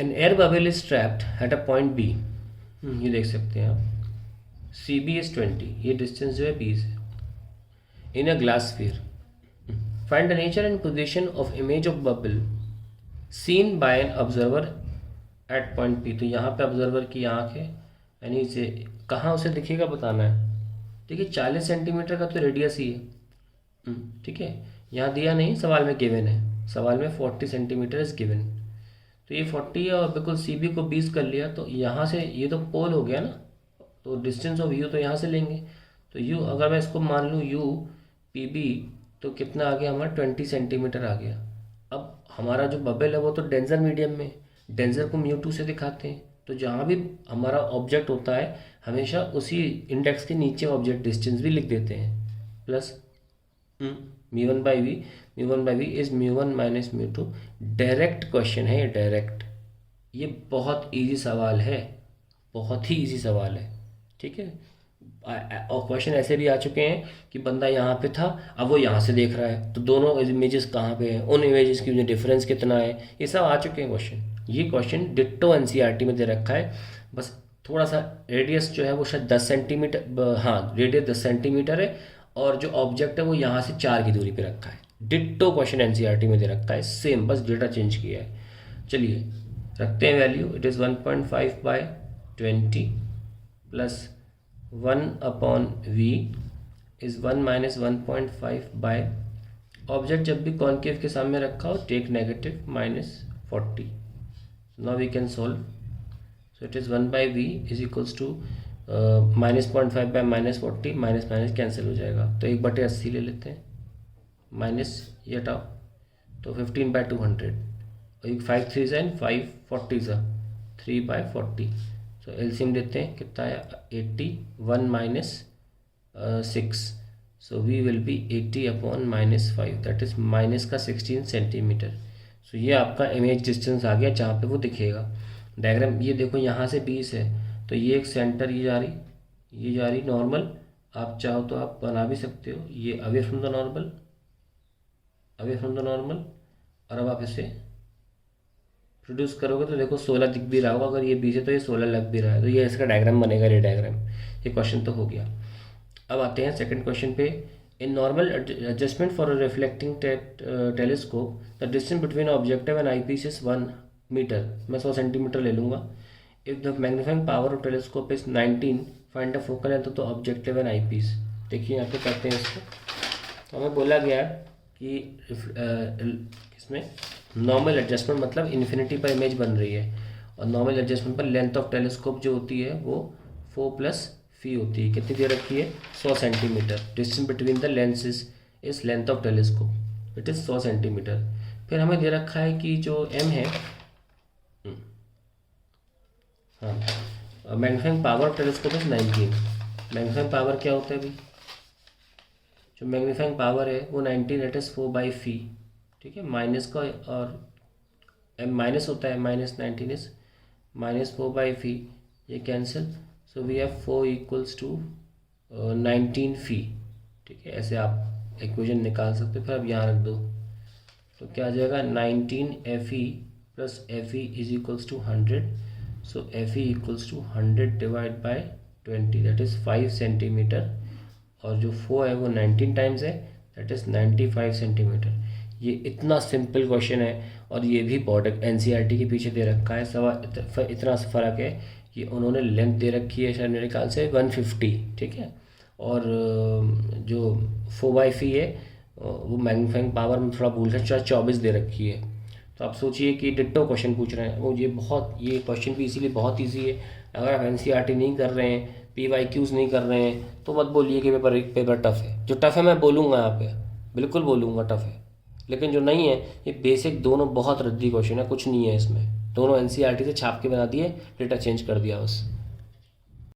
N air bubble is trapped at a point B, ये देख सकते हैं आप, सी बी इज 20, ये डिस्टेंस जो है 20 है, in a glass sphere, find the nature and position of image of bubble seen by an observer at point P. तो यहाँ पे ऑब्जर्वर की आँख है, यानी इसे कहाँ उसे दिखेगा बताना है। देखिए 40 सेंटीमीटर का तो रेडियस ही है, ठीक है, यहाँ दिया नहीं, सवाल में गिवन है, सवाल में 40 सेंटीमीटर इज गिवन। तो ये 40 है और बिल्कुल सी बी को 20 कर लिया, तो यहाँ से ये तो पोल हो गया ना, तो डिस्टेंस ऑफ यू तो यहाँ से लेंगे। तो यू अगर मैं इसको मान लूँ यू पी बी, तो कितना आ गया हमारा 20 सेंटीमीटर आ गया। अब हमारा जो बबल है वो तो डेंजर मीडियम में, डेंजर को म्यू2 से दिखाते हैं, तो जहाँ भी हमारा ऑब्जेक्ट होता है हमेशा उसी इंडेक्स के नीचे ऑब्जेक्ट डिस्टेंस भी लिख देते हैं, plus mu one by V is mu one minus mu two. Direct question है ये, डायरेक्ट, ये बहुत इजी सवाल है, बहुत ही इजी सवाल है, ठीक है। और क्वेश्चन ऐसे भी आ चुके हैं कि बंदा यहाँ पे था, अब वो यहाँ से देख रहा है, तो दोनों इमेजेस कहाँ पे हैं, उन इमेजेस की डिफरेंस कितना है, ये सब आ चुके हैं क्वेश्चन। ये क्वेश्चन डिट्टो एनसीईआरटी में दे रखा है, बस थोड़ा सा रेडियस जो है वो शायद 10 सेंटीमीटर, हाँ रेडियस 10 सेंटीमीटर है, और जो ऑब्जेक्ट है वो यहाँ से 4 की दूरी पे रखा है। डिट्टो क्वेश्चन एनसीईआरटी में दे रखा है, सेम, बस डेटा चेंज किया है। चलिए रखते हैं value, it is 1.5 by 20 plus 1 upon v is 1 minus 1.5 by, object जब भी कॉन्केव के सामने रखा हो take negative minus 40। Now we can solve, so it is 1 by v is equals to minus 0.5 by minus 40, minus minus cancel हो जाएगा, तो 1/80 ले लेते हैं, माइनस ये हटाओ, तो 15 बाई 200, 5 3 ज़ा 5 40 ज़ा 3 बाई 40, सो एलसीएम देते हैं, कितना है 80, 1 minus 6, so we will be 80 upon minus 5, that is minus का 16 सेंटीमीटर। सो ये आपका इमेज डिस्टेंस आ गया जहाँ पे वो दिखेगा। डायग्राम ये देखो, यहाँ से 20 है, तो ये एक सेंटर, ये जा रही नॉर्मल, आप चाहो तो आप बना भी सकते हो, ये away from the normal, away from the normal, और अब आप इसे प्रोड्यूस करोगे तो देखो 16 दिख भी रहा होगा, अगर ये 20 है तो ये 16 लग भी रहा है, तो ये इसका डायग्राम बनेगा, ये डायग्राम, ये क्वेश्चन तो हो गया। अब आते हैं सेकंड क्वेश्चन पे। In normal adjustment for a reflecting telescope the distance between objective and eyepiece is 1 metre, मैं 100 सेंटीमीटर ले लूँगा। If the magnifying power of telescope is 19, find the focal length तो ऑब्जेक्टिव एंड आई पीस। देखिए यहाँ पे करते हैं इसको, तो हमें बोला गया कि इसमें नॉर्मल एडजस्टमेंट मतलब इन्फिनिटी पर इमेज बन रही है, और नॉर्मल एडजस्टमेंट पर लेंथ ऑफ टेलीस्कोप जो होती है वो 4 प्लस फी होती है, कितनी दे रखी है 100 centimetre. Distance between the lenses is length of telescope, it is 100 centimetre. फिर हमें दे रखा है कि जो एम है, हाँ, magnifying power of telescope is 19। Magnifying power क्या होता है अभी, जो मैग्नीफाइंग पावर है वो 19, इट इज़ 4 बाई फी, ठीक है, माइनस का और एम माइनस होता है, minus 19 is minus 4 by fe, ये cancel, so we have 4 equals to 19 fe, ठीक है, ऐसे आप इक्वेशन निकाल सकते हो। फिर अब यहाँ रख दो, तो क्या आ जाएगा 19 F E plus F E is equals to 100, so F E equals to 100 divide by 20, that is 5 centimetre, और जो 4 है वो 19 टाइम्स है, दैट इज़ 95 सेंटीमीटर। ये इतना सिंपल क्वेश्चन है, और ये भी बॉर्डर एनसीईआरटी के पीछे दे रखा है। सवाल इतना फ़र्क है कि उन्होंने लेंथ दे रखी है शायद मेरे ख्याल से 150, ठीक है, और जो 4 बाई फी है वो मैग्नीफाइंग पावर में थोड़ा भूल है, 24 दे रखी है। तो आप सोचिए कि डिट्टो क्वेश्चन पूछ रहे हैं वो, ये क्वेश्चन भी इसीलिए बहुत ईजी है। अगर आप एनसीईआरटी नहीं कर रहे हैं, PYQs नहीं कर रहे हैं, तो मत बोलिए कि पेपर टफ है। जो टफ है मैं बोलूँगा यहाँ पे, बिल्कुल बोलूँगा टफ है, लेकिन जो नहीं है ये बेसिक दोनों बहुत रद्दी क्वेश्चन है, कुछ नहीं है इसमें, दोनों एनसीईआरटी से छाप के बना दिए, डेटा चेंज कर दिया बस।